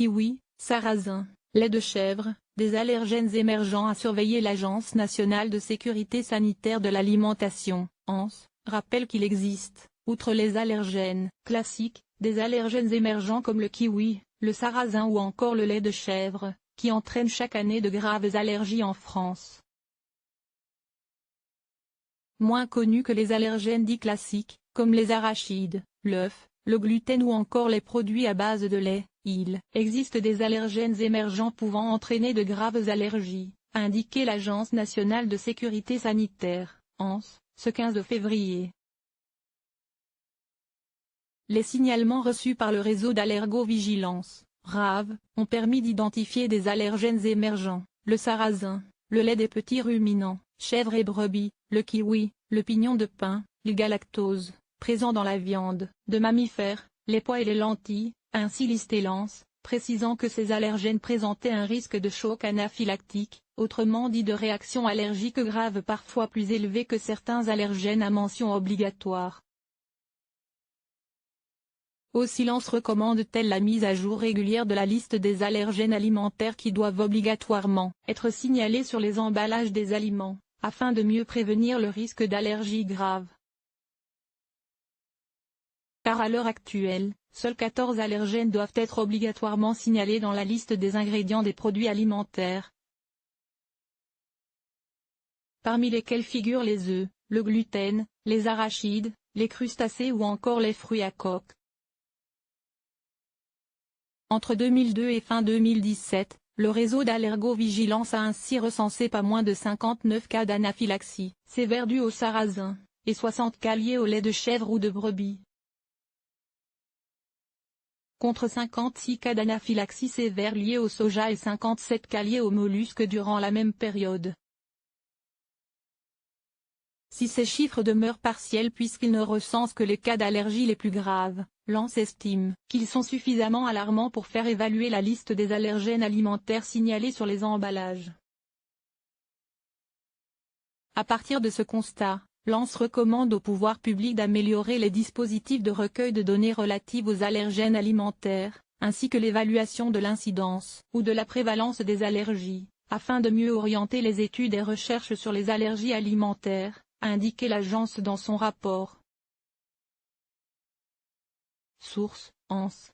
kiwi, sarrasin, lait de chèvre, des allergènes émergents à surveiller. L'Agence nationale de sécurité sanitaire de l'alimentation, ANSE, rappelle qu'il existe, outre les allergènes classiques, des allergènes émergents comme le kiwi, le sarrasin ou encore le lait de chèvre, qui entraînent chaque année de graves allergies en France. Moins connus que les allergènes dits classiques, comme les arachides, l'œuf, le gluten ou encore les produits à base de lait, il existe des allergènes émergents pouvant entraîner de graves allergies, a indiqué l'Agence nationale de sécurité sanitaire, ANSE, ce 15 février. Les signalements reçus par le réseau d'allergovigilance, RAV, ont permis d'identifier des allergènes émergents, le sarrasin, le lait des petits ruminants, chèvres et brebis, le kiwi, le pignon de pin, le galactose, présent dans la viande, de mammifères, les pois et les lentilles, ainsi listé l'ANSE, précisant que ces allergènes présentaient un risque de choc anaphylactique, autrement dit de réaction allergique grave parfois plus élevé que certains allergènes à mention obligatoire. Aussi l'ANSE recommande-t-elle la mise à jour régulière de la liste des allergènes alimentaires qui doivent obligatoirement être signalés sur les emballages des aliments, afin de mieux prévenir le risque d'allergie grave. Car à l'heure actuelle, seuls 14 allergènes doivent être obligatoirement signalés dans la liste des ingrédients des produits alimentaires, parmi lesquels figurent les œufs, le gluten, les arachides, les crustacés ou encore les fruits à coque. Entre 2002 et fin 2017, le réseau d'allergovigilance a ainsi recensé pas moins de 59 cas d'anaphylaxie sévère dus au sarrasin, et 60 cas liés au lait de chèvre ou de brebis, contre 56 cas d'anaphylaxie sévère liés au soja et 57 cas liés aux mollusques durant la même période. Si ces chiffres demeurent partiels puisqu'ils ne recensent que les cas d'allergie les plus graves, l'ANSE estime qu'ils sont suffisamment alarmants pour faire évaluer la liste des allergènes alimentaires signalés sur les emballages. À partir de ce constat, l'ANSE recommande aux pouvoirs publics d'améliorer les dispositifs de recueil de données relatives aux allergènes alimentaires, ainsi que l'évaluation de l'incidence ou de la prévalence des allergies, afin de mieux orienter les études et recherches sur les allergies alimentaires, a indiqué l'agence dans son rapport. Source, ANSE.